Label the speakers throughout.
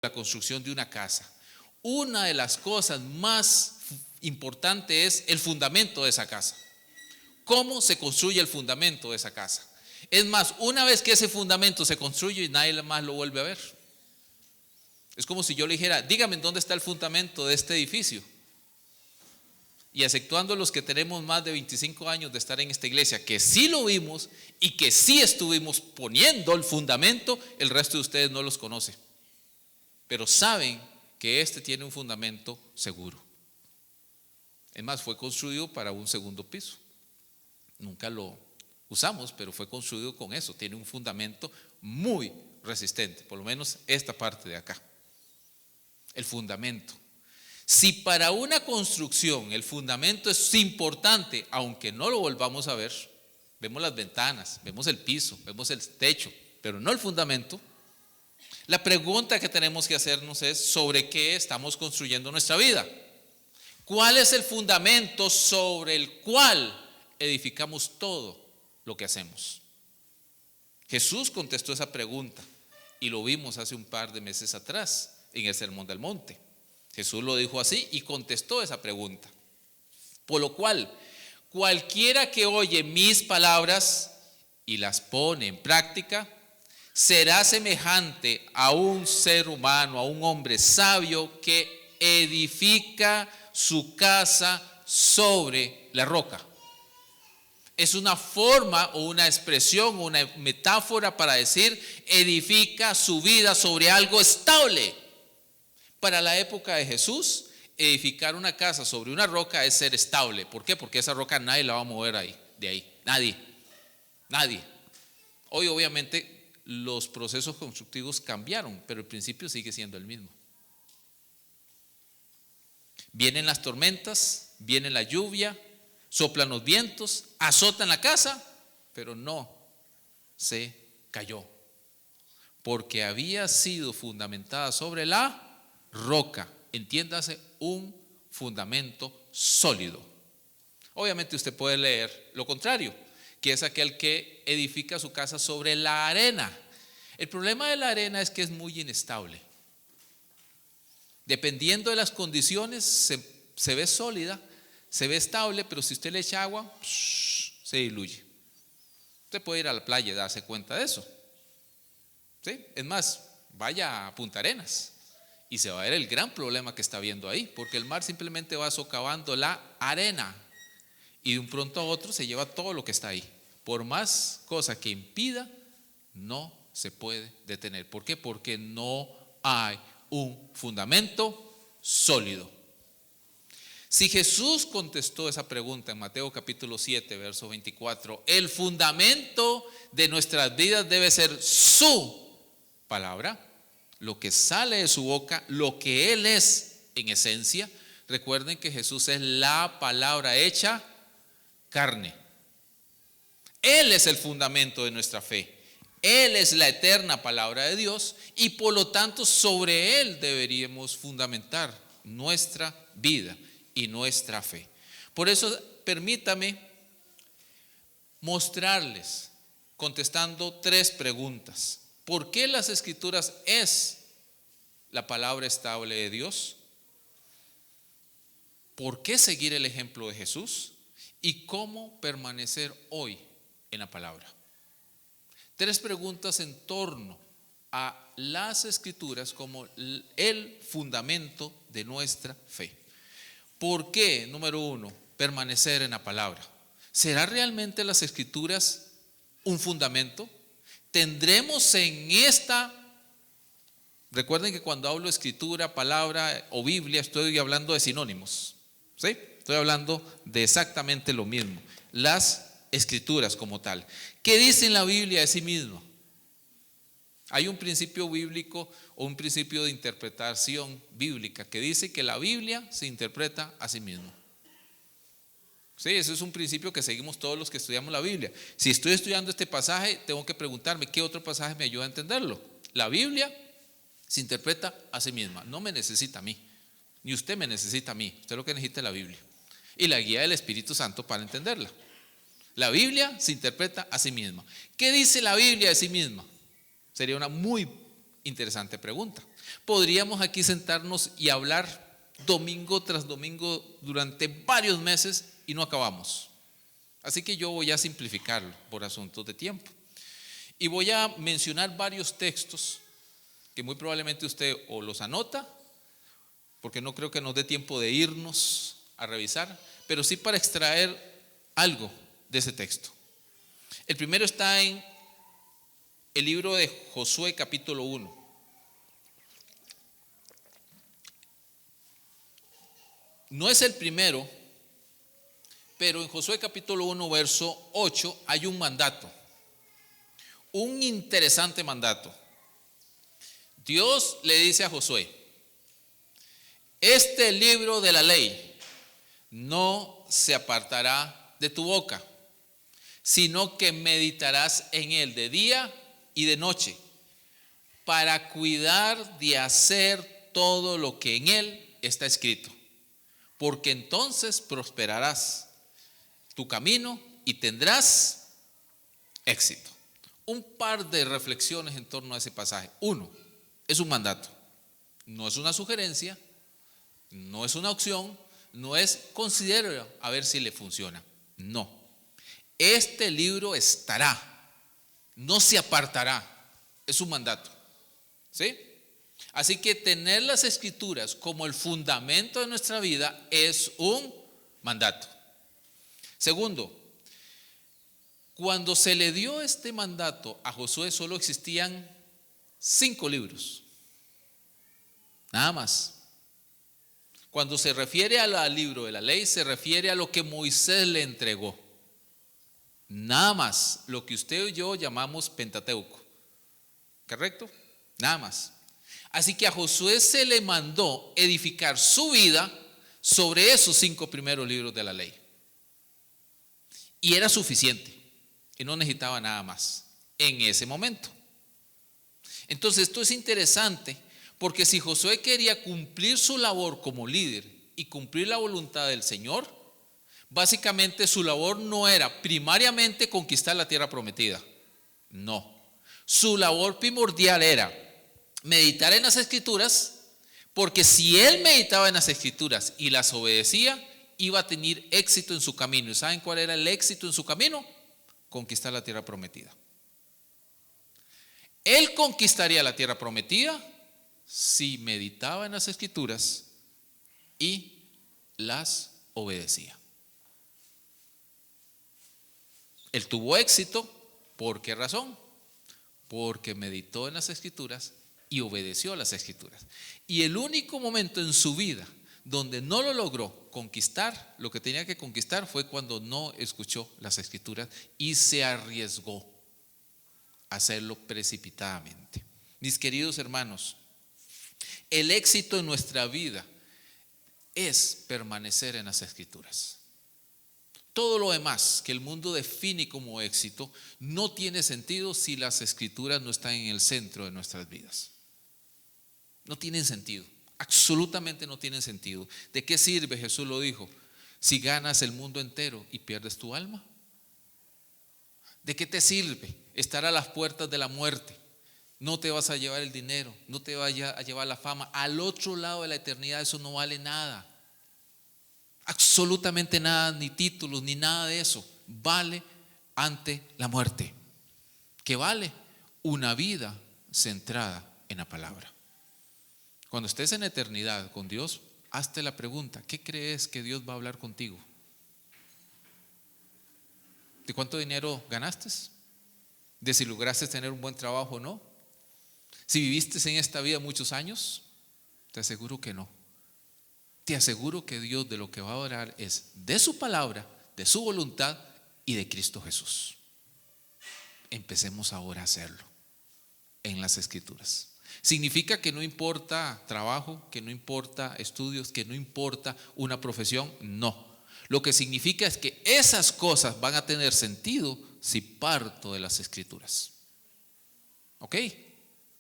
Speaker 1: la construcción de una casa, una de las cosas más importantes es el fundamento de esa casa. ¿Cómo se construye el fundamento de esa casa? Es más, una vez que ese fundamento se construye, nadie más lo vuelve a ver. Es como si yo le dijera, dígame dónde está el fundamento de este edificio. Y exceptuando los que tenemos más de 25 años de estar en esta iglesia, que sí lo vimos y que sí estuvimos poniendo el fundamento, el resto de ustedes no los conoce. Pero saben que este tiene un fundamento seguro. Es más, fue construido para un segundo piso. Nunca lo usamos, pero fue construido con eso. Tiene un fundamento muy resistente, por lo menos esta parte de acá. El fundamento. Si para una construcción el fundamento es importante, aunque no lo volvamos a ver, vemos las ventanas, vemos el piso, vemos el techo, pero no el fundamento, la pregunta que tenemos que hacernos es sobre qué estamos construyendo nuestra vida. ¿Cuál es el fundamento sobre el cual edificamos todo lo que hacemos? Jesús contestó esa pregunta y lo vimos hace un par de meses atrás en el Sermón del Monte. Jesús lo dijo así y contestó esa pregunta. Por lo cual, cualquiera que oye mis palabras y las pone en práctica, será semejante a un ser humano, a un hombre sabio que edifica su casa sobre la roca. Es una forma o una expresión o una metáfora para decir edifica su vida sobre algo estable. Para la época de Jesús, edificar una casa sobre una roca es ser estable. ¿Por qué? Porque esa roca nadie la va a mover de ahí. Nadie. Hoy obviamente los procesos constructivos cambiaron, pero el principio sigue siendo el mismo. Vienen las tormentas, viene la lluvia, soplan los vientos, azotan la casa, pero no se cayó, porque había sido fundamentada sobre la roca, entiéndase, un fundamento sólido. Obviamente usted puede leer lo contrario, que es aquel que edifica su casa sobre la arena. El problema de la arena es que es muy inestable. Dependiendo de las condiciones se ve sólida, se ve estable, pero si usted le echa agua, se diluye. Usted puede ir a la playa y darse cuenta de eso. ¿Sí? Es más, vaya a Punta Arenas y se va a ver el gran problema que está viendo ahí, porque el mar simplemente va socavando la arena y de un pronto a otro se lleva todo lo que está ahí. Por más cosa que impida, no se puede detener. ¿Por qué? Porque no hay un fundamento sólido. Si Jesús contestó esa pregunta en Mateo capítulo 7, verso 24, el fundamento de nuestras vidas debe ser su palabra, lo que sale de su boca, lo que Él es en esencia. Recuerden que Jesús es la palabra hecha carne. Él es el fundamento de nuestra fe. Él es la eterna palabra de Dios y por lo tanto sobre Él deberíamos fundamentar nuestra vida y nuestra fe. Por eso permítame mostrarles, contestando 3 preguntas. ¿Por qué las Escrituras es la palabra estable de Dios? ¿Por qué seguir el ejemplo de Jesús? ¿Y cómo permanecer hoy en la palabra? 3 preguntas en torno a las Escrituras como el fundamento de nuestra fe. ¿Por qué? Número 1, permanecer en la palabra. ¿Será realmente las Escrituras un fundamento? ¿Tendremos en esta? Recuerden que cuando hablo escritura, palabra o Biblia, estoy hablando de sinónimos, ¿sí? Estoy hablando de exactamente lo mismo. Las Escrituras como tal. ¿Qué dice en la Biblia de sí mismo? Hay un principio bíblico o un principio de interpretación bíblica que dice que la Biblia se interpreta a sí mismo. Sí, eso es un principio que seguimos todos los que estudiamos la Biblia. Si estoy estudiando este pasaje, tengo que preguntarme qué otro pasaje me ayuda a entenderlo. La Biblia se interpreta a sí misma, no me necesita a mí, ni usted me necesita a mí. Usted lo que necesita es la Biblia y la guía del Espíritu Santo para entenderla. La Biblia se interpreta a sí misma. ¿Qué dice la Biblia de sí misma? Sería una muy interesante pregunta. Podríamos aquí sentarnos y hablar domingo tras domingo durante varios meses y no acabamos. Así que yo voy a simplificarlo por asuntos de tiempo. Y voy a mencionar varios textos que muy probablemente usted o los anota, porque no creo que nos dé tiempo de irnos a revisar, pero sí para extraer algo de ese texto. El primero está en el libro de Josué capítulo 1. No es el primero, pero en Josué capítulo 1 verso 8 hay un mandato, un interesante mandato. Dios le dice a Josué: este libro de la ley no se apartará de tu boca, sino que meditarás en él de día y de noche, para cuidar de hacer todo lo que en él está escrito, porque entonces prosperarás tu camino y tendrás éxito. Un par de reflexiones en torno a ese pasaje. Uno, es un mandato, no es una sugerencia, no es una opción, no es considero a ver si le funciona. No, este libro estará, no se apartará, es un mandato, ¿sí? Así que tener las escrituras como el fundamento de nuestra vida es un mandato. Segundo, cuando se le dio este mandato a Josué solo existían 5 libros, nada más. Cuando se refiere al libro de la ley, se refiere a lo que Moisés le entregó. Nada más, lo que usted y yo llamamos Pentateuco. ¿Correcto? Nada más. Así que a Josué se le mandó edificar su vida sobre esos 5 primeros libros de la ley. Y era suficiente. Y no necesitaba nada más en ese momento. Entonces esto es interesante, porque si Josué quería cumplir su labor como líder y cumplir la voluntad del Señor, básicamente su labor no era primariamente conquistar la tierra prometida. No. Su labor primordial era meditar en las Escrituras, porque si él meditaba en las Escrituras y las obedecía, iba a tener éxito en su camino. ¿Y saben cuál era el éxito en su camino? Conquistar la tierra prometida. Él conquistaría la tierra prometida si meditaba en las Escrituras y las obedecía. Él tuvo éxito. ¿Por qué razón? Porque meditó en las Escrituras y obedeció a las Escrituras. Y el único momento en su vida donde no lo logró conquistar lo que tenía que conquistar fue cuando no escuchó las Escrituras y se arriesgó a hacerlo precipitadamente. Mis queridos hermanos, el éxito en nuestra vida es permanecer en las Escrituras. Todo lo demás que el mundo define como éxito no tiene sentido si las Escrituras no están en el centro de nuestras vidas. No tienen sentido, absolutamente no tienen sentido. ¿De qué sirve, Jesús lo dijo, si ganas el mundo entero y pierdes tu alma? ¿De qué te sirve estar a las puertas de la muerte? No te vas a llevar el dinero, no te vas a llevar la fama. Al otro lado de la eternidad eso no vale nada. Absolutamente nada, ni títulos, ni nada de eso. Vale ante la muerte. ¿Qué vale? Una vida centrada en la palabra. Cuando estés en eternidad con Dios, hazte la pregunta: ¿qué crees que Dios va a hablar contigo? ¿De cuánto dinero ganaste? ¿De si lograste tener un buen trabajo o no? ¿Si viviste en esta vida muchos años? Te aseguro que no. Te aseguro que Dios de lo que va a hablar es de su palabra, de su voluntad y de Cristo Jesús. Empecemos ahora a hacerlo en las Escrituras. ¿Significa que no importa trabajo, que no importa estudios, que no importa una profesión? No. Lo que significa es que esas cosas van a tener sentido si parto de las Escrituras. ¿Ok?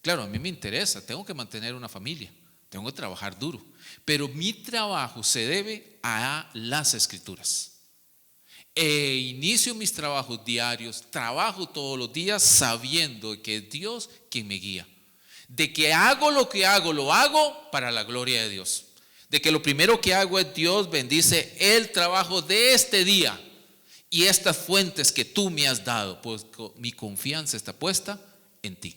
Speaker 1: Claro, a mí me interesa, tengo que mantener una familia, tengo que trabajar duro, pero mi trabajo se debe a las Escrituras. Inicio mis trabajos diarios, trabajo todos los días sabiendo que es Dios quien me guía. de que hago lo que hago, lo hago para la gloria de Dios. De que lo primero que hago es Dios bendice el trabajo de este día y estas fuentes que tú me has dado, pues mi confianza está puesta en ti.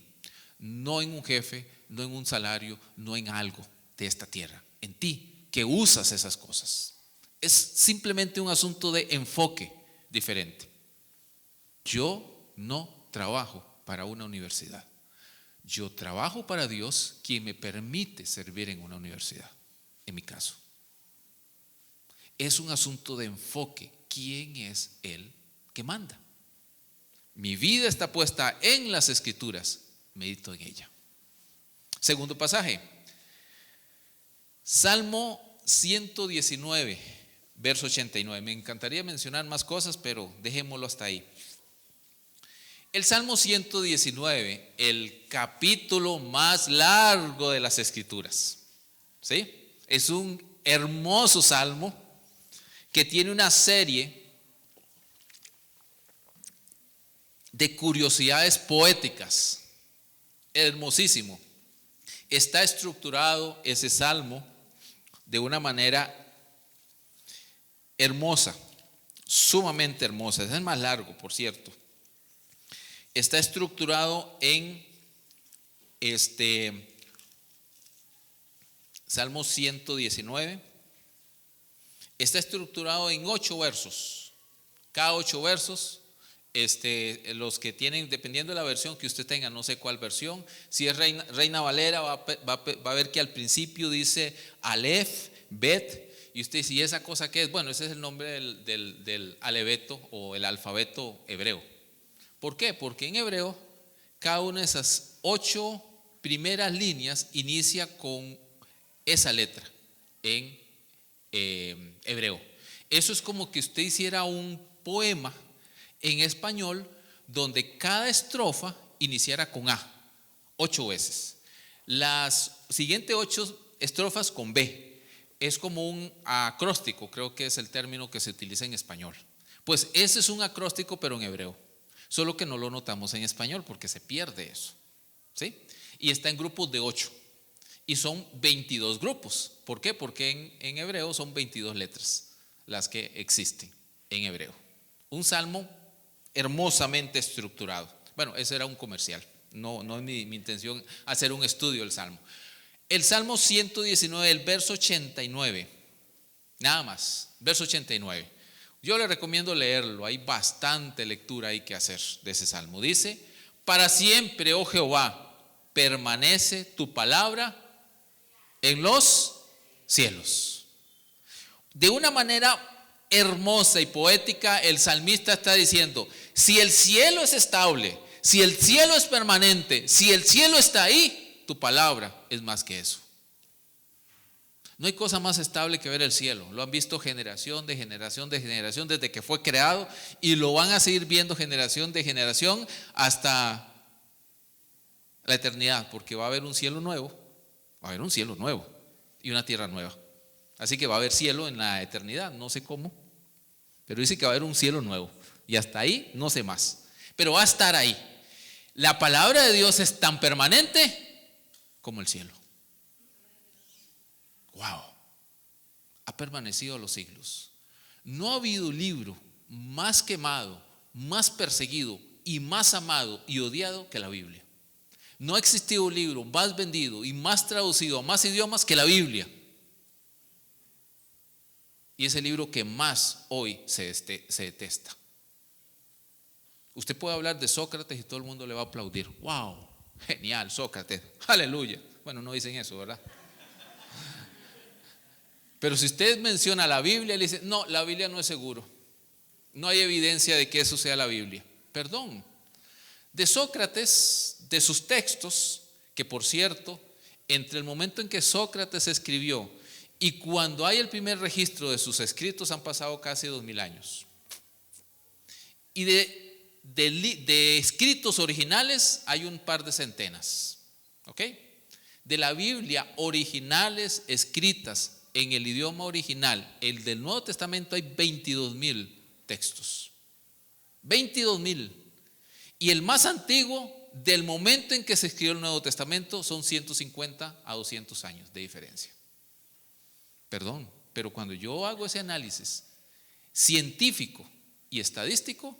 Speaker 1: No en un jefe, no en un salario, no en algo de esta tierra, en ti que usas esas cosas. Es simplemente un asunto de enfoque diferente. Yo no trabajo para una universidad. Yo trabajo para Dios, quien me permite servir en una universidad, en mi caso. Es un asunto de enfoque. ¿Quién es el que manda? Mi vida está puesta en las Escrituras, medito en ella. Segundo pasaje, Salmo 119, verso 89. Me encantaría mencionar más cosas, pero dejémoslo hasta ahí. El Salmo 119, el capítulo más largo de las Escrituras, ¿sí? Es un hermoso salmo que tiene una serie de curiosidades poéticas. Hermosísimo. Está estructurado ese salmo de una manera hermosa, sumamente hermosa. Es el más largo, por cierto. Está estructurado en Salmo 119. Está estructurado en 8 versos. Cada 8 versos, los que tienen, dependiendo de la versión que usted tenga, no sé cuál versión. Si es Reina Valera, va a ver que al principio dice Aleph, Bet. Y usted dice, ¿y esa cosa qué es? Bueno, ese es el nombre del alebeto o el alfabeto hebreo. ¿Por qué? Porque en hebreo, cada una de esas 8 primeras líneas inicia con esa letra en hebreo. Eso es como que usted hiciera un poema en español donde cada estrofa iniciara con A 8 veces. Las siguientes 8 estrofas con B. Es como un acróstico, creo que es el término que se utiliza en español. Pues ese es un acróstico, pero en hebreo. Solo que no lo notamos en español porque se pierde eso, ¿sí? Y está en grupos de 8. Y son 22 grupos. ¿Por qué? Porque en hebreo son 22 letras las que existen en hebreo. Un salmo hermosamente estructurado. Bueno, ese era un comercial. No es mi intención hacer un estudio del salmo. El Salmo 119, el verso 89. Nada más, verso 89. Yo le recomiendo leerlo. Hay bastante lectura ahí que hacer de ese salmo. Dice: para siempre, oh Jehová, permanece tu palabra en los cielos. De una manera hermosa y poética, el salmista está diciendo: si el cielo es estable, si el cielo es permanente, si el cielo está ahí, tu palabra es más que eso. No hay cosa más estable que ver el cielo. Lo han visto generación de generación de generación desde que fue creado, y lo van a seguir viendo generación de generación hasta la eternidad, porque va a haber un cielo nuevo, va a haber un cielo nuevo y una tierra nueva. Así que va a haber cielo en la eternidad, no sé cómo, pero dice que va a haber un cielo nuevo, y hasta ahí no sé más, pero va a estar ahí. La palabra de Dios es tan permanente como el cielo. Wow, ha permanecido a los siglos. No ha habido libro más quemado, más perseguido y más amado y odiado que la Biblia. No ha existido un libro más vendido y más traducido a más idiomas que la Biblia. Y es el libro que más hoy se detesta. Usted puede hablar de Sócrates y todo el mundo le va a aplaudir. Wow, genial, Sócrates, aleluya. Bueno, no dicen eso, ¿verdad? Pero si usted menciona la Biblia, le dice: no, la Biblia no es seguro. No hay evidencia de que eso sea la Biblia. Perdón. De Sócrates, de sus textos, que por cierto, entre el momento en que Sócrates escribió y cuando hay el primer registro de sus escritos han pasado casi 2000 años. Y de escritos originales hay un par de centenas. ¿Ok? De la Biblia originales escritas en el idioma original, el del Nuevo Testamento, hay 22,000 textos. 22,000. Y el más antiguo del momento en que se escribió el Nuevo Testamento son 150 a 200 años de diferencia. Perdón, pero cuando yo hago ese análisis científico y estadístico,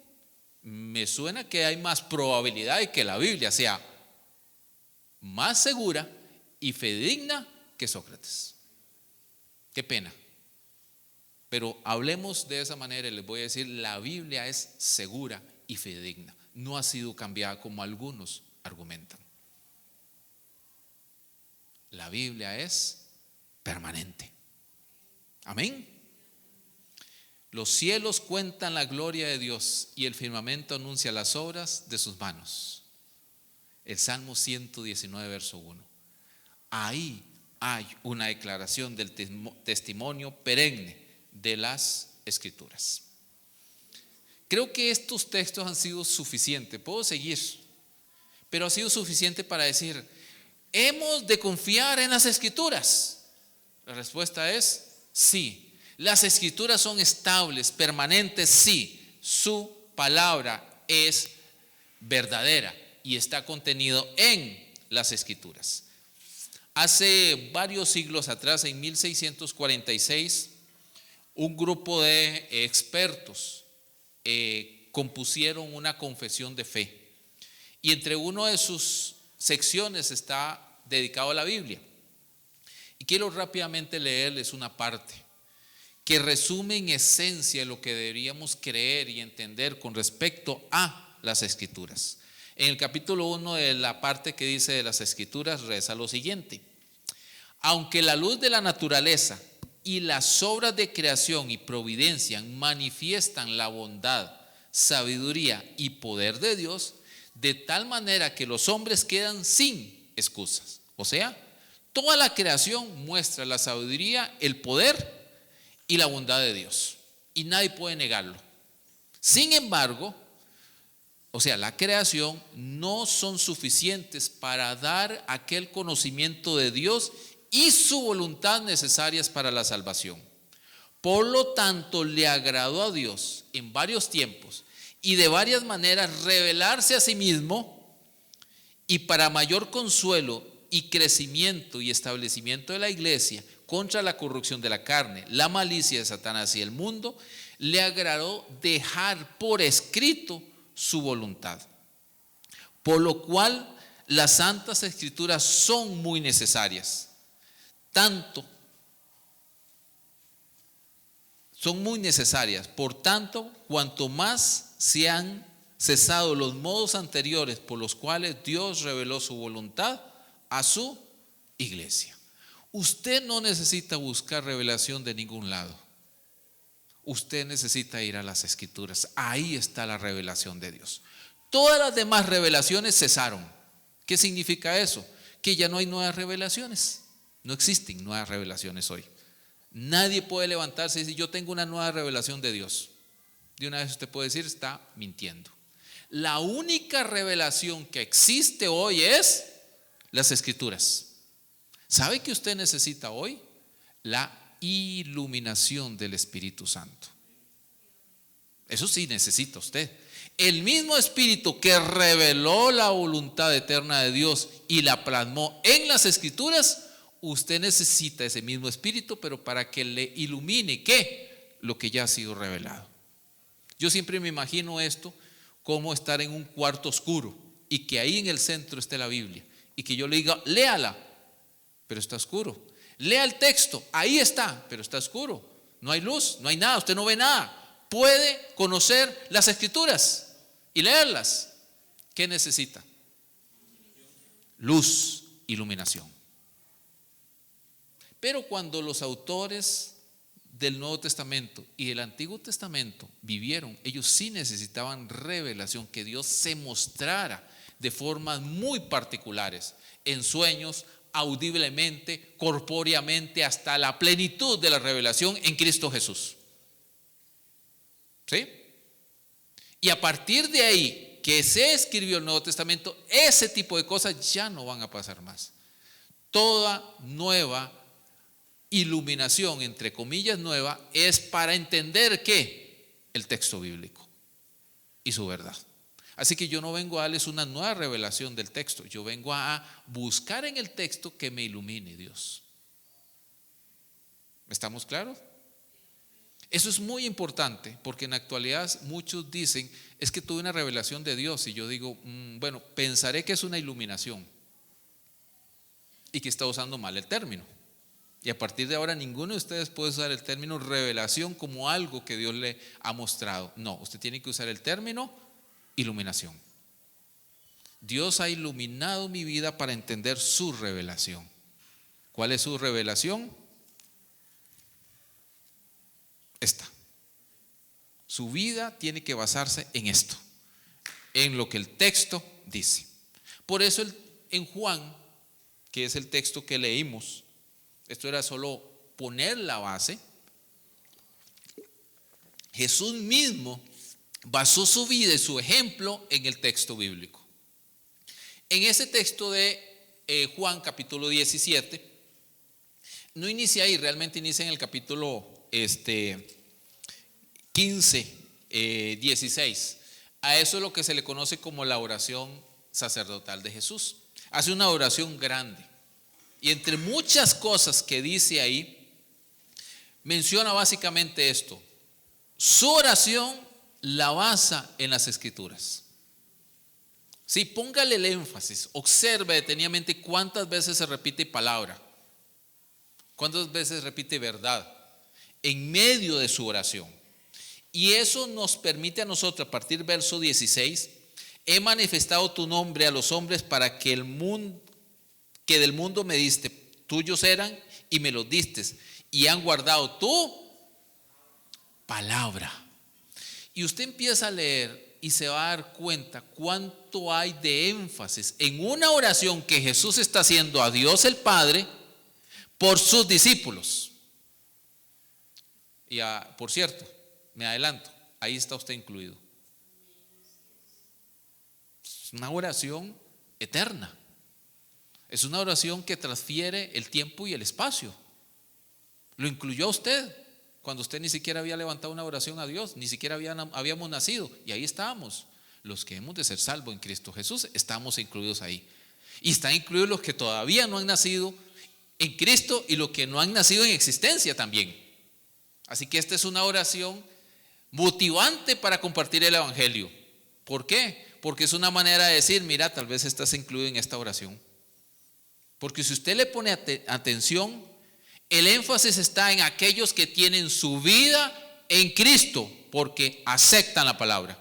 Speaker 1: me suena que hay más probabilidad de que la Biblia sea más segura y fidedigna que Sócrates. Qué pena. Pero hablemos de esa manera y les voy a decir, la Biblia es segura y fidedigna. No ha sido cambiada como algunos argumentan. La Biblia es permanente. Amén. Los cielos cuentan la gloria de Dios y el firmamento anuncia las obras de sus manos. El Salmo 119, verso 1. Ahí hay una declaración del testimonio perenne de las Escrituras. Creo que estos textos han sido suficientes. Puedo seguir, pero ha sido suficiente para decir, ¿hemos de confiar en las Escrituras? La respuesta es sí. Las Escrituras son estables, permanentes, sí. Su palabra es verdadera y está contenido en las Escrituras. Hace varios siglos atrás, en 1646, un grupo de expertos compusieron una confesión de fe. Y entre una de sus secciones está dedicado a la Biblia. Y quiero rápidamente leerles una parte que resume en esencia lo que deberíamos creer y entender con respecto a las Escrituras. En el capítulo 1 de la parte que dice de las Escrituras reza lo siguiente: aunque la luz de la naturaleza y las obras de creación y providencia manifiestan la bondad, sabiduría y poder de Dios, de tal manera que los hombres quedan sin excusas. O sea, toda la creación muestra la sabiduría, el poder y la bondad de Dios, y nadie puede negarlo. Sin embargo, o sea, la creación no son suficientes para dar aquel conocimiento de Dios y su voluntad necesarias para la salvación. Por lo tanto, le agradó a Dios en varios tiempos y de varias maneras revelarse a sí mismo, y para mayor consuelo y crecimiento y establecimiento de la iglesia contra la corrupción de la carne, la malicia de Satanás y el mundo, le agradó dejar por escrito su voluntad. Por lo cual las santas escrituras son muy necesarias. Por tanto, cuanto más se han cesado los modos anteriores por los cuales Dios reveló su voluntad a su iglesia. Usted no necesita buscar revelación de ningún lado. Usted necesita ir a las Escrituras. Ahí está la revelación de Dios. Todas las demás revelaciones cesaron. ¿Qué significa eso? Que ya no hay nuevas revelaciones. No existen nuevas revelaciones hoy. Nadie puede levantarse y decir, yo tengo una nueva revelación de Dios. De una vez usted puede decir, está mintiendo. La única revelación que existe hoy es las Escrituras. ¿Sabe que usted necesita hoy? La iluminación del Espíritu Santo. Eso sí necesita usted. El mismo Espíritu que reveló la voluntad eterna de Dios y la plasmó en las Escrituras, usted necesita ese mismo Espíritu, pero para que le ilumine, ¿qué? Lo que ya ha sido revelado. Yo siempre me imagino esto como estar en un cuarto oscuro y que ahí en el centro esté la Biblia y que yo le diga, léala, pero está oscuro. Lea el texto, ahí está, pero está oscuro. No hay luz, no hay nada, usted no ve nada. Puede conocer las Escrituras y leerlas. ¿Qué necesita? Luz, iluminación. Pero cuando los autores del Nuevo Testamento y del Antiguo Testamento vivieron, ellos sí necesitaban revelación, que Dios se mostrara de formas muy particulares, en sueños, audiblemente, corpóreamente, hasta la plenitud de la revelación en Cristo Jesús. ¿Sí? Y a partir de ahí que se escribió el Nuevo Testamento, ese tipo de cosas ya no van a pasar más. Toda nueva iluminación, entre comillas nueva, es para entender ¿qué? El texto bíblico y su verdad. Así que yo no vengo a darles una nueva revelación del texto, yo vengo a buscar en el texto que me ilumine Dios. ¿Estamos claros? Eso es muy importante, porque en la actualidad muchos dicen, es que tuve una revelación de Dios, y yo digo, bueno, pensaré que es una iluminación y que está usando mal el término. Y a partir de ahora ninguno de ustedes puede usar el término revelación como algo que Dios le ha mostrado. No, usted tiene que usar el término iluminación. Dios ha iluminado mi vida para entender su revelación. ¿Cuál es su revelación? Esta. Su vida tiene que basarse en esto, en lo que el texto dice. Por eso en Juan, que es el texto que leímos, esto era solo poner la base. Jesús mismo basó su vida y su ejemplo en el texto bíblico. En ese texto de Juan capítulo 17, no inicia ahí, realmente inicia en el capítulo 15, 16. A eso es lo que se le conoce como la oración sacerdotal de Jesús. Hace una oración grande, y entre muchas cosas que dice ahí, menciona básicamente esto: su oración la basa en las Escrituras. Sí, póngale el énfasis, observe detenidamente cuántas veces se repite palabra, cuántas veces repite verdad en medio de su oración. Y eso nos permite a nosotros, a partir del verso 16, he manifestado tu nombre a los hombres para que del mundo me diste, tuyos eran y me los diste, y han guardado tu palabra. Y usted empieza a leer y se va a dar cuenta cuánto hay de énfasis en una oración que Jesús está haciendo a Dios el Padre por sus discípulos. Y por cierto, me adelanto, ahí está usted incluido. Es una oración eterna. Es una oración que transfiere el tiempo y el espacio. Lo incluyó usted cuando usted ni siquiera había levantado una oración a Dios, ni siquiera habíamos nacido, y ahí estábamos. Los que hemos de ser salvos en Cristo Jesús estamos incluidos ahí. Y están incluidos los que todavía no han nacido en Cristo y los que no han nacido en existencia también. Así que esta es una oración motivante para compartir el evangelio. ¿Por qué? Porque es una manera de decir, mira, tal vez estás incluido en esta oración. Porque si usted le pone atención, el énfasis está en aquellos que tienen su vida en Cristo, porque aceptan la palabra,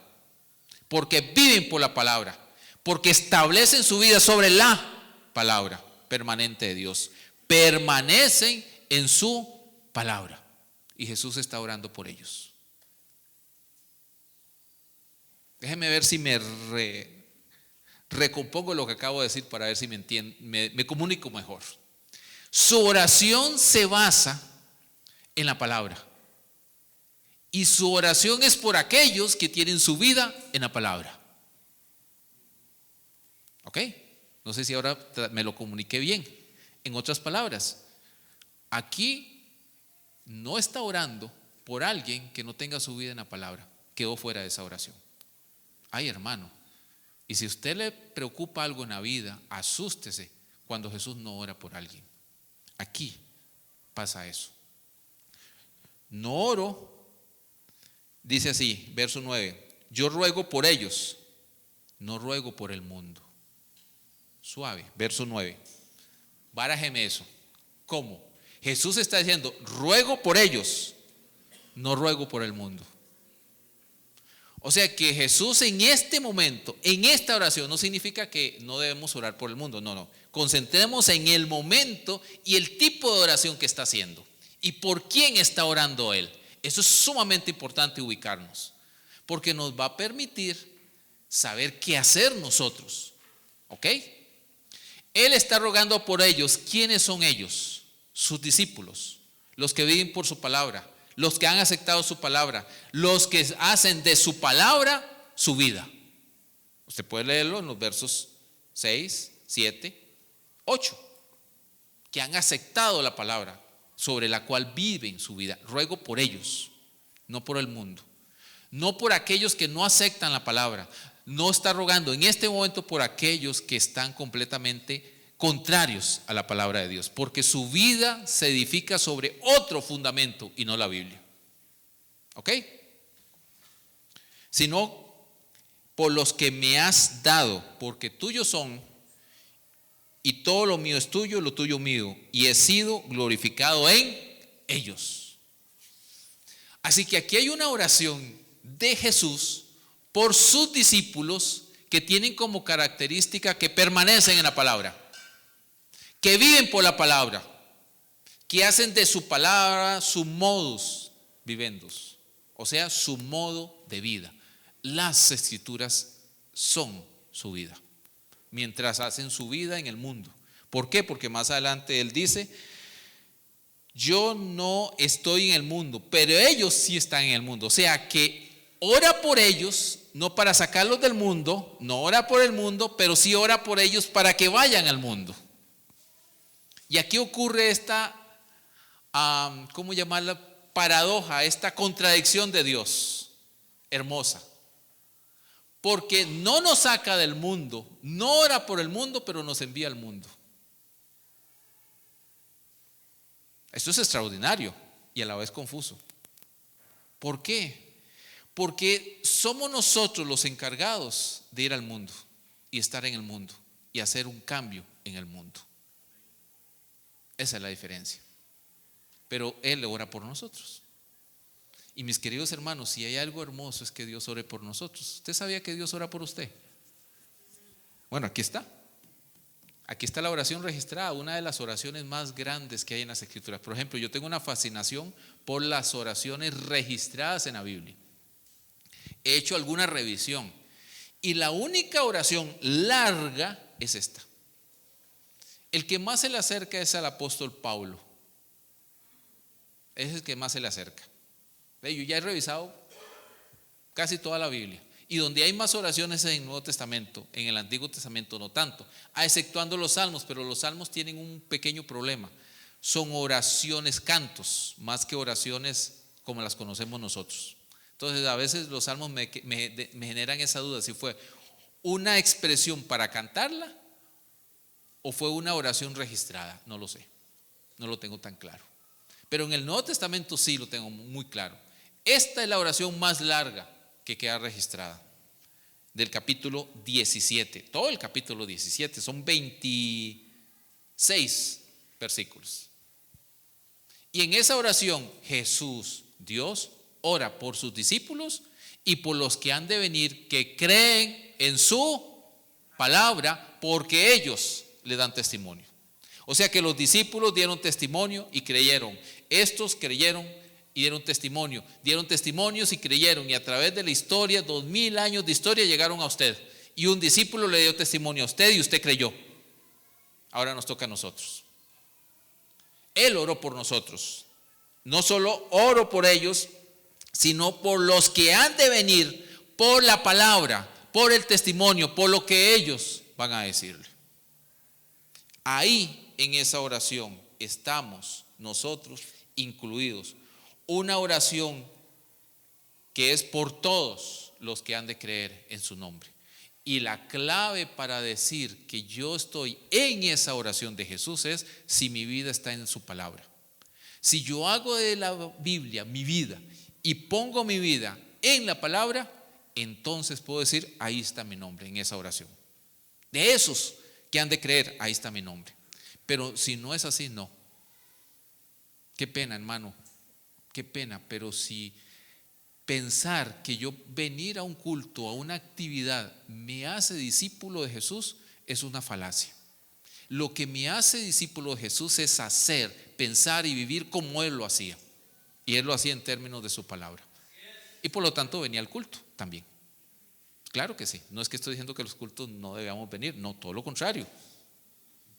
Speaker 1: porque viven por la palabra, porque establecen su vida sobre la palabra permanente de Dios, permanecen en su palabra. Y Jesús está orando por ellos. Déjeme ver si me recompongo lo que acabo de decir para ver si me comunico mejor. Su oración se basa en la palabra, y su oración es por aquellos que tienen su vida en la palabra. ¿Ok? No sé si ahora me lo comuniqué bien. En otras palabras, aquí no está orando por alguien que no tenga su vida en la palabra, quedó fuera de esa oración. Ay, hermano, y si a usted le preocupa algo en la vida, asústese cuando Jesús no ora por alguien. Aquí pasa eso. No oro, dice así, verso 9, yo ruego por ellos, no ruego por el mundo. Suave, verso 9, bárájeme eso. ¿Cómo? Jesús está diciendo, ruego por ellos, no ruego por el mundo. O sea que Jesús en este momento, en esta oración, no significa que no debemos orar por el mundo, no. Concentremos en el momento y el tipo de oración que está haciendo y por quién está orando él. Eso es sumamente importante ubicarnos, porque nos va a permitir saber qué hacer nosotros. ¿Ok? Él está rogando por ellos. ¿Quiénes son ellos? Sus discípulos, los que viven por su palabra, los que han aceptado su palabra, los que hacen de su palabra su vida. Usted puede leerlo en los versos 6, 7, 8, que han aceptado la palabra sobre la cual viven su vida. Ruego por ellos, no por el mundo, no por aquellos que no aceptan la palabra, no está rogando en este momento por aquellos que están completamente contrarios a la palabra de Dios, porque su vida se edifica sobre otro fundamento y no la Biblia. ¿Ok? Sino por los que me has dado, porque tuyos son, y todo lo mío es tuyo, lo tuyo mío, y he sido glorificado en ellos. Así que aquí hay una oración de Jesús por sus discípulos que tienen como característica que permanecen en la palabra, que viven por la palabra, que hacen de su palabra su modus vivendus, o sea, su modo de vida. Las escrituras son su vida, mientras hacen su vida en el mundo. ¿Por qué? Porque más adelante él dice: yo no estoy en el mundo, pero ellos sí están en el mundo. O sea que ora por ellos, no para sacarlos del mundo, no ora por el mundo, pero sí ora por ellos para que vayan al mundo. Y aquí ocurre esta, ¿cómo llamarla? Paradoja, esta contradicción de Dios, hermosa. Porque no nos saca del mundo, no ora por el mundo, pero nos envía al mundo. Esto es extraordinario y a la vez confuso. ¿Por qué? Porque somos nosotros los encargados de ir al mundo y estar en el mundo y hacer un cambio en el mundo. Esa es la diferencia. Pero Él ora por nosotros. Y mis queridos hermanos, si hay algo hermoso es que Dios ore por nosotros. ¿Usted sabía que Dios ora por usted? Bueno, aquí está. Aquí está la oración registrada, una de las oraciones más grandes que hay en las Escrituras. Por ejemplo, yo tengo una fascinación por las oraciones registradas en la Biblia. He hecho alguna revisión y la única oración larga es esta. El que más se le acerca es al apóstol Pablo. Es el que más se le acerca. Yo ya he revisado casi toda la Biblia. Y donde hay más oraciones es en el Nuevo Testamento, en el Antiguo Testamento no tanto, exceptuando los salmos, pero los salmos tienen un pequeño problema. Son oraciones, cantos, más que oraciones como las conocemos nosotros. Entonces a veces los salmos me generan esa duda, si fue una expresión para cantarla o fue una oración registrada. No lo sé, no lo tengo tan claro. Pero en el Nuevo Testamento sí lo tengo muy claro. Esta es la oración más larga que queda registrada, del capítulo 17, todo el capítulo 17, son 26 versículos. Y en esa oración Jesús, Dios, ora por sus discípulos y por los que han de venir, que creen en su palabra, porque ellos le dan testimonio. O sea que los discípulos dieron testimonio y creyeron. Estos creyeron y dieron testimonios y creyeron, y a través de la historia, 2000 años de historia, llegaron a usted, y un discípulo le dio testimonio a usted y usted creyó. Ahora nos toca a nosotros. Él oró por nosotros, no solo oro por ellos, sino por los que han de venir, por la palabra, por el testimonio, por lo que ellos van a decirle. Ahí en esa oración estamos nosotros incluidos. Una oración que es por todos los que han de creer en su nombre. Y la clave para decir que yo estoy en esa oración de Jesús es si mi vida está en su palabra. Si yo hago de la Biblia mi vida y pongo mi vida en la palabra, entonces puedo decir, ahí está mi nombre en esa oración. De esos que han de creer, ahí está mi nombre. Pero si no es así, no. Qué pena, hermano. Qué pena, pero si pensar que yo venir a un culto, a una actividad, me hace discípulo de Jesús, es una falacia. Lo que me hace discípulo de Jesús es hacer, pensar y vivir como Él lo hacía. Y Él lo hacía en términos de su palabra. Y por lo tanto venía al culto también. Claro que sí, no es que estoy diciendo que los cultos no debamos venir, no, todo lo contrario.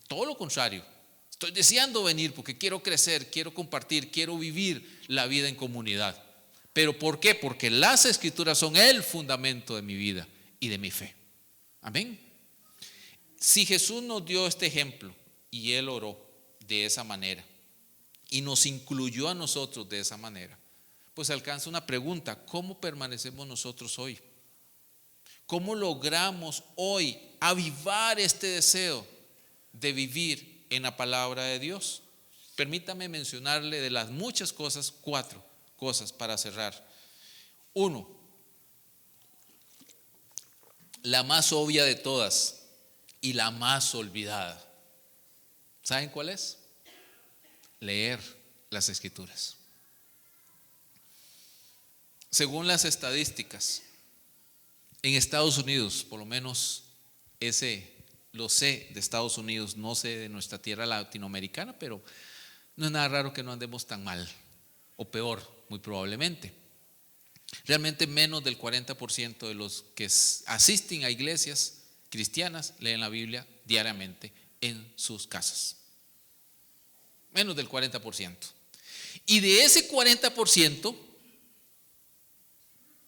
Speaker 1: Todo lo contrario. Estoy deseando venir porque quiero crecer, quiero compartir, quiero vivir la vida en comunidad. ¿Pero por qué? Porque las Escrituras son el fundamento de mi vida y de mi fe. Amén. Si Jesús nos dio este ejemplo y Él oró de esa manera y nos incluyó a nosotros de esa manera, pues alcanza una pregunta: ¿cómo permanecemos nosotros hoy? ¿Cómo logramos hoy avivar este deseo de vivir en la palabra de Dios? Permítame mencionarle de las muchas cosas, 4 cosas para cerrar. 1, la más obvia de todas y la más olvidada. ¿Saben cuál es? Leer las Escrituras. Según las estadísticas, en Estados Unidos, por lo menos ese lo sé de Estados Unidos, no sé de nuestra tierra latinoamericana, pero no es nada raro que no andemos tan mal, o peor, muy probablemente. Realmente menos del 40% de los que asisten a iglesias cristianas leen la Biblia diariamente en sus casas. Menos del 40%. Y de ese 40%,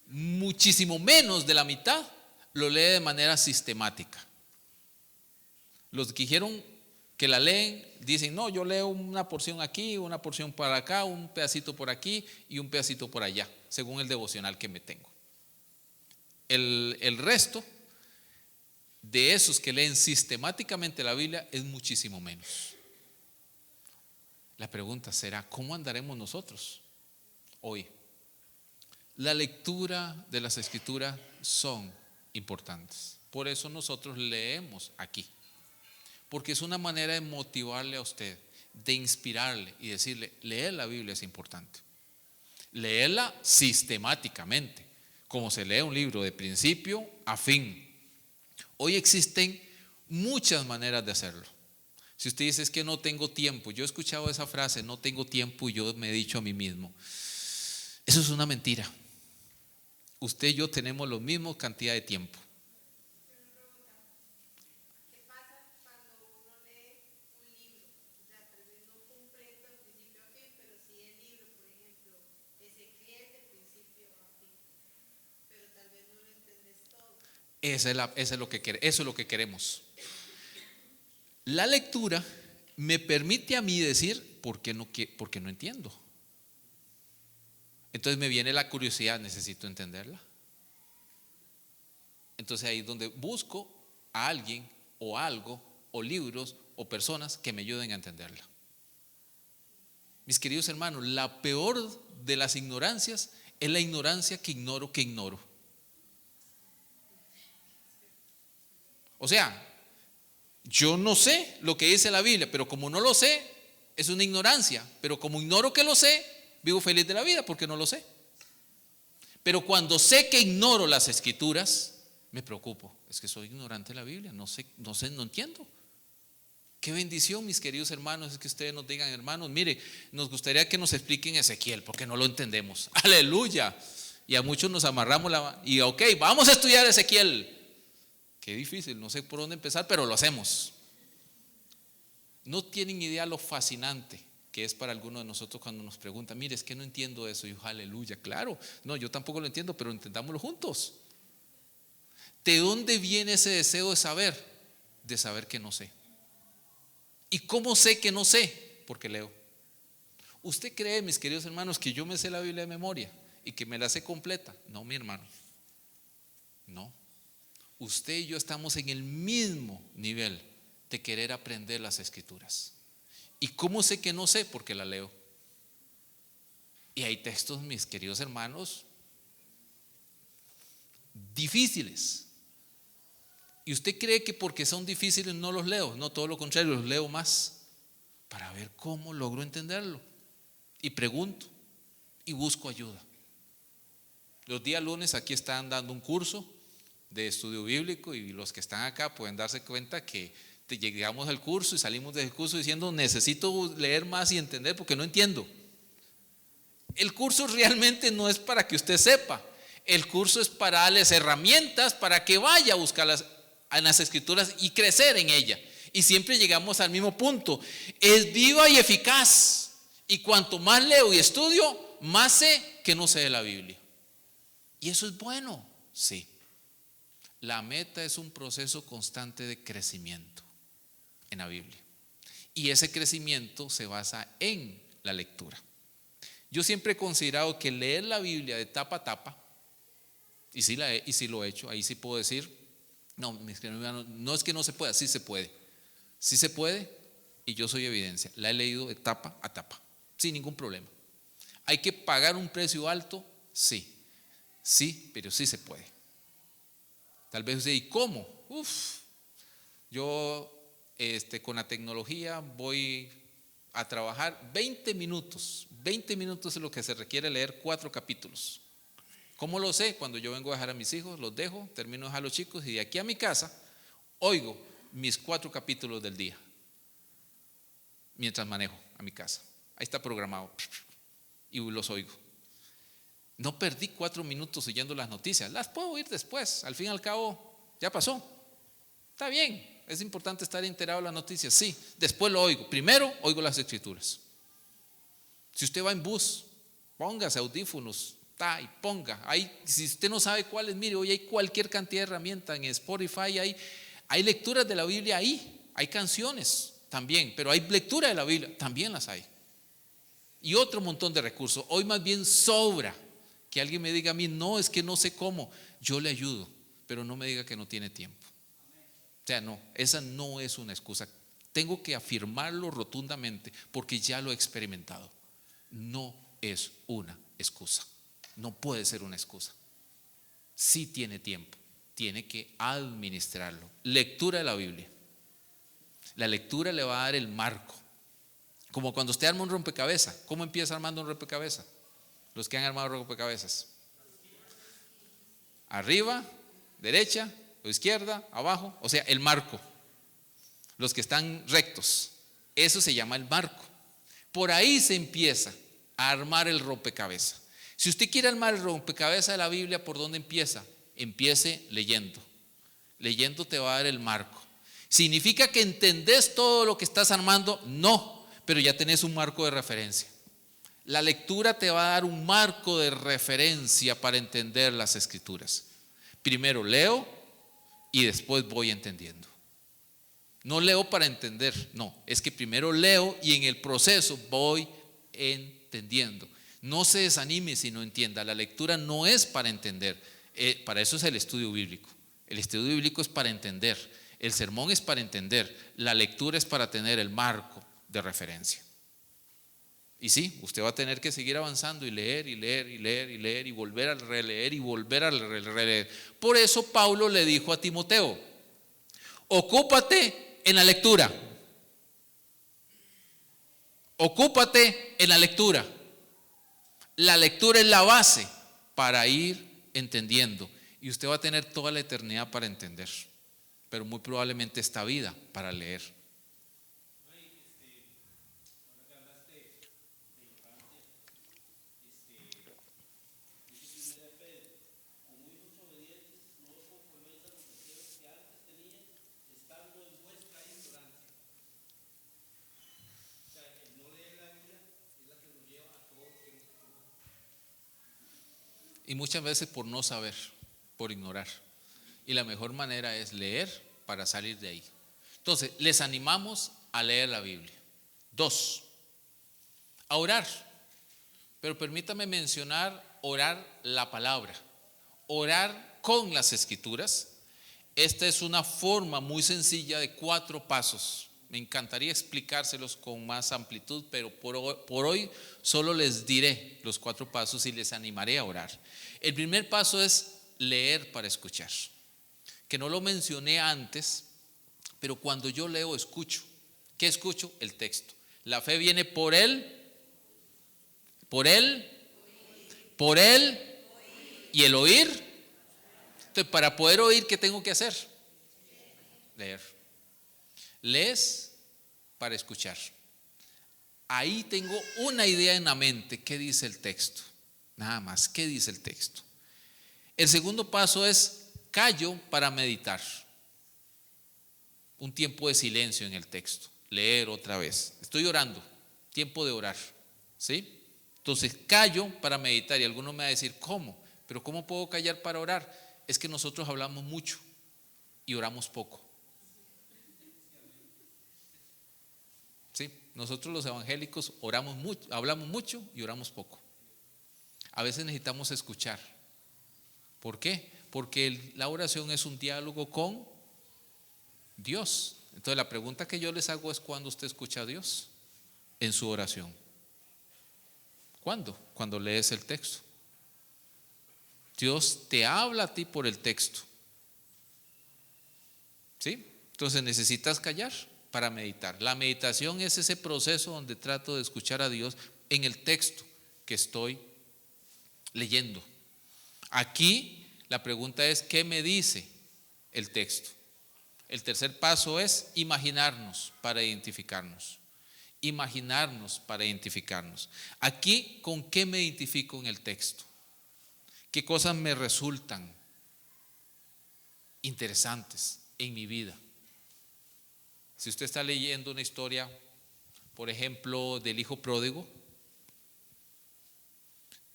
Speaker 1: muchísimo menos de la mitad lo lee de manera sistemática. Los que dijeron que la leen dicen: no, yo leo una porción aquí, una porción para acá, un pedacito por aquí y un pedacito por allá, según el devocional que me tengo. El resto de esos que leen sistemáticamente la Biblia es muchísimo menos. La pregunta será: ¿cómo andaremos nosotros hoy? La lectura de las Escrituras son importantes. Por eso nosotros leemos aquí. Porque es una manera de motivarle a usted, de inspirarle y decirle: leer la Biblia es importante. Leerla sistemáticamente, como se lee un libro de principio a fin. Hoy existen muchas maneras de hacerlo. Si usted dice: es que no tengo tiempo. Yo he escuchado esa frase: no tengo tiempo, y yo me he dicho a mí mismo: eso es una mentira. Usted y yo tenemos la misma cantidad de tiempo. Eso es lo que queremos. La lectura me permite a mí decir: ¿por qué no entiendo? Entonces me viene la curiosidad: necesito entenderla. Entonces ahí es donde busco a alguien o algo o libros o personas que me ayuden a entenderla. Mis queridos hermanos, la peor de las ignorancias es la ignorancia que ignoro que ignoro. O sea, yo no sé lo que dice la Biblia, pero como no lo sé, es una ignorancia. Pero como ignoro que lo sé, vivo feliz de la vida porque no lo sé. Pero cuando sé que ignoro las Escrituras, me preocupo. Es que soy ignorante de la Biblia, no entiendo. Qué bendición, mis queridos hermanos, es que ustedes nos digan: hermanos, mire, nos gustaría que nos expliquen Ezequiel porque no lo entendemos. Aleluya. Y a muchos nos amarramos y ok, vamos a estudiar Ezequiel. Qué difícil, no sé por dónde empezar, pero lo hacemos. No tienen idea lo fascinante que es para algunos de nosotros cuando nos preguntan: mire, es que no entiendo eso. Y yo: aleluya, claro. No, yo tampoco lo entiendo, pero entendámoslo juntos. ¿De dónde viene ese deseo de saber? De saber que no sé. ¿Y cómo sé que no sé? Porque leo. ¿Usted cree, mis queridos hermanos, que yo me sé la Biblia de memoria y que me la sé completa? No, mi hermano. No. Usted y yo estamos en el mismo nivel de querer aprender las Escrituras. ¿Y cómo sé que no sé? Porque la leo. Y hay textos, mis queridos hermanos, difíciles. ¿Y usted cree que porque son difíciles no los leo? No, todo lo contrario, los leo más para ver cómo logro entenderlo. Y pregunto y busco ayuda. Los días lunes aquí están dando un curso de estudio bíblico, y los que están acá pueden darse cuenta que llegamos al curso y salimos del curso diciendo: necesito leer más y entender porque no entiendo. El curso realmente no es para que usted sepa. El curso es para darles herramientas para que vaya a buscarlas en las Escrituras y crecer en ella. Y siempre llegamos al mismo punto: es viva y eficaz. Y cuanto más leo y estudio, más sé que no sé de la Biblia. Y eso es bueno, sí. La meta es un proceso constante de crecimiento en la Biblia. Y ese crecimiento se basa en la lectura. Yo siempre he considerado que leer la Biblia de tapa a tapa Y sí lo he hecho. Ahí sí puedo decir, no, mis hermanos, no es que no se pueda, sí se puede. Sí se puede y yo soy evidencia. La he leído de tapa a tapa, sin ningún problema. ¿Hay que pagar un precio alto? Sí. Sí, pero sí se puede. Tal vez usted, ¿y cómo? Yo con la tecnología voy a trabajar 20 minutos. 20 minutos es lo que se requiere leer 4 capítulos. ¿Cómo lo sé? Cuando yo vengo a dejar a mis hijos, los dejo, termino de dejar a los chicos y de aquí a mi casa oigo mis 4 capítulos del día mientras manejo a mi casa. Ahí está programado y los oigo. No perdí 4 minutos oyendo las noticias, las puedo oír después, al fin y al cabo ya pasó. Está bien, es importante estar enterado de las noticias, sí, después lo oigo. Primero oigo las escrituras. Si usted va en bus, póngase audífonos y ponga. Ahí, si usted no sabe cuáles, mire, hoy hay cualquier cantidad de herramientas en Spotify, hay lecturas de la Biblia ahí, hay canciones también, pero hay lectura de la Biblia, también las hay. Y otro montón de recursos. Hoy más bien sobra que alguien me diga a mí, no, es que no sé cómo. Yo le ayudo, pero no me diga que no tiene tiempo. O sea, no, esa no es una excusa. Tengo que afirmarlo rotundamente porque ya lo he experimentado. No es una excusa. No puede ser una excusa. Sí tiene tiempo, tiene que administrarlo. Lectura de la Biblia. La lectura le va a dar el marco. Como cuando usted arma un rompecabezas. ¿Cómo empieza armando un rompecabezas? Los que han armado rompecabezas. Arriba, derecha o izquierda, abajo. O sea, el marco. Los que están rectos. Eso se llama el marco. Por ahí se empieza a armar el rompecabezas. Si usted quiere armar el rompecabezas de la Biblia, ¿por dónde empieza? Empiece leyendo. Leyendo te va a dar el marco. ¿Significa que entendés todo lo que estás armando? No, pero ya tenés un marco de referencia. La lectura te va a dar un marco de referencia para entender las escrituras. Primero leo y después voy entendiendo. No leo para entender, no, es que primero leo y en el proceso voy entendiendo. No se desanime si no entienda. La lectura no es para entender, para eso es el estudio bíblico. El estudio bíblico es para entender, el sermón es para entender, la lectura es para tener el marco de referencia. Y sí, usted va a tener que seguir avanzando y leer y leer y leer y leer y volver a releer y volver a releer. Por eso Pablo le dijo a Timoteo, ocúpate en la lectura. Ocúpate en la lectura. La lectura es la base para ir entendiendo. Y usted va a tener toda la eternidad para entender, pero muy probablemente esta vida para leer. Y muchas veces por no saber, por ignorar. Y la mejor manera es leer para salir de ahí. Entonces, les animamos a leer la Biblia. 2, a orar. Pero permítame mencionar orar la palabra. Orar con las escrituras. Esta es una forma muy sencilla de 4 pasos. Me encantaría explicárselos con más amplitud, pero por hoy solo les diré los 4 pasos y les animaré a orar. El primer paso es leer para escuchar, que no lo mencioné antes, pero cuando yo leo escucho. ¿Qué escucho? El texto. La fe viene por él y el oír. Entonces, para poder oír, ¿qué tengo que hacer? Leer. Lees para escuchar. Ahí tengo una idea en la mente. ¿Qué dice el texto? Nada más, ¿qué dice el texto? El segundo paso es callo para meditar. Un tiempo de silencio en el texto. Leer otra vez. Estoy orando, tiempo de orar, ¿sí? Entonces callo para meditar. Y alguno me va a decir, ¿cómo? Pero ¿cómo puedo callar para orar? Es que nosotros hablamos mucho y oramos poco. ¿Sí? Nosotros los evangélicos oramos mucho, hablamos mucho y oramos poco. A veces necesitamos escuchar ¿Por qué? Porque la oración es un diálogo con Dios. Entonces la pregunta que yo les hago es: ¿cuándo usted escucha a Dios en su oración? ¿Cuándo? Cuando lees el texto. Dios te habla a ti por el texto, ¿sí? Entonces necesitas callar para meditar. La meditación es ese proceso donde trato de escuchar a Dios en el texto que estoy leyendo. Aquí la pregunta es: ¿qué me dice el texto? El tercer paso es imaginarnos para identificarnos. Imaginarnos para identificarnos. Aquí, ¿con qué me identifico en el texto? ¿Qué cosas me resultan interesantes en mi vida? Si usted está leyendo una historia, por ejemplo, del hijo pródigo,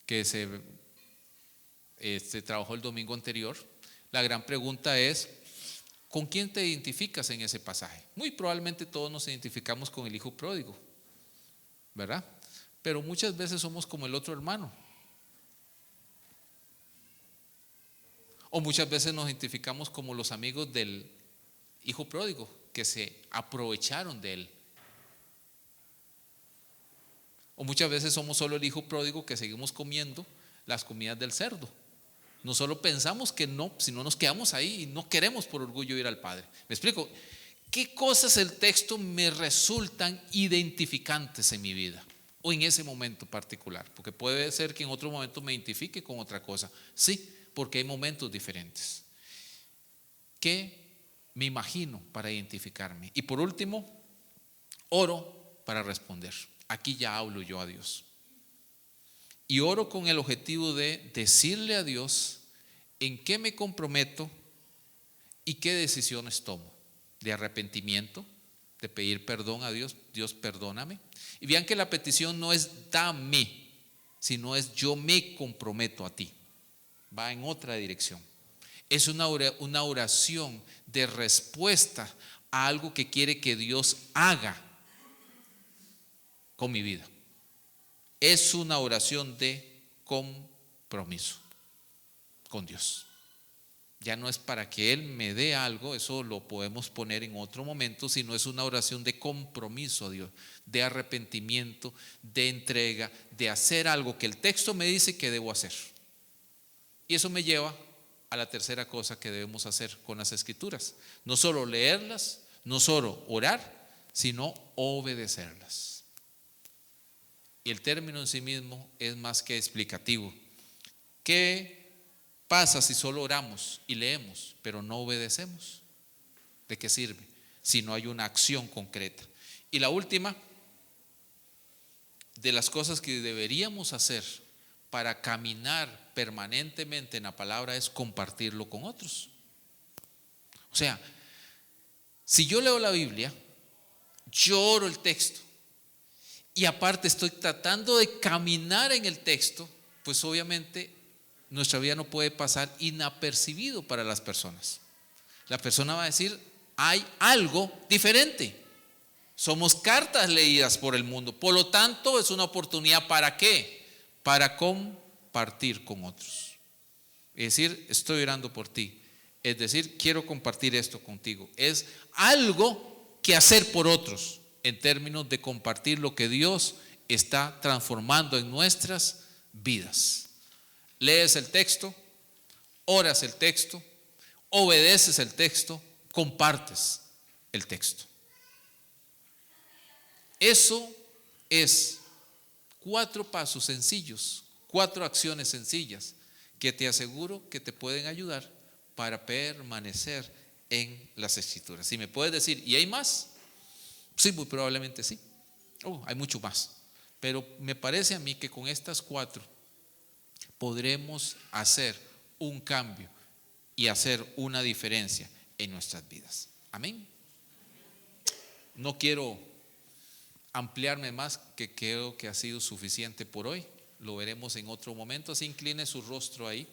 Speaker 1: que se trabajó el domingo anterior, la gran pregunta es: ¿con quién te identificas en ese pasaje? Muy probablemente todos nos identificamos con el hijo pródigo, ¿verdad? Pero muchas veces somos como el otro hermano. O muchas veces nos identificamos como los amigos del hijo pródigo, que se aprovecharon de él. O muchas veces somos solo el hijo pródigo que seguimos comiendo las comidas del cerdo. No solo pensamos que no, sino nos quedamos ahí y no queremos por orgullo ir al Padre. ¿Me explico? ¿Qué cosas el texto me resultan identificantes en mi vida o en ese momento particular? Porque puede ser que en otro momento me identifique con otra cosa. Sí, porque hay momentos diferentes. ¿Qué me imagino para identificarme? Y por último, oro para responder. Aquí ya hablo yo a Dios. Y oro con el objetivo de decirle a Dios en qué me comprometo y qué decisiones tomo. De arrepentimiento, de pedir perdón a Dios. Dios, perdóname. Y vean que la petición no es dame, sino es yo me comprometo a ti. Va en otra dirección. Es una oración de respuesta a algo que quiere que Dios haga con mi vida. Es una oración de compromiso con Dios. Ya no es para que Él me dé algo, eso lo podemos poner en otro momento, sino es una oración de compromiso a Dios, de arrepentimiento, de entrega, de hacer algo que el texto me dice que debo hacer. Y eso me lleva a la tercera cosa que debemos hacer con las Escrituras: no solo leerlas, no solo orar, sino obedecerlas. Y el término en sí mismo es más que explicativo. ¿Qué pasa si solo oramos y leemos, pero no obedecemos? ¿De qué sirve si no hay una acción concreta? Y la última de las cosas que deberíamos hacer para caminar permanentemente en la palabra es compartirlo con otros. O sea, si yo leo la Biblia, yo oro el texto y aparte estoy tratando de caminar en el texto, pues obviamente nuestra vida no puede pasar inapercibido para las personas. La persona va a decir: hay algo diferente. Somos cartas leídas por el mundo, por lo tanto es una oportunidad ¿para qué? Para compartir con otros. Es decir, estoy orando por ti. Es decir, quiero compartir esto contigo. Es algo que hacer por otros en términos de compartir lo que Dios está transformando en nuestras vidas. Lees el texto, oras el texto, obedeces el texto, compartes el texto. Eso es 4 pasos sencillos, 4 acciones sencillas que te aseguro que te pueden ayudar para permanecer en las Escrituras. Si me puedes decir, ¿y hay más? Sí, muy probablemente sí. Hay mucho más. Pero me parece a mí que con estas 4 podremos hacer un cambio y hacer una diferencia en nuestras vidas. Amén. No quiero ampliarme más, que creo que ha sido suficiente por hoy. Lo veremos en otro momento. Así incline su rostro ahí.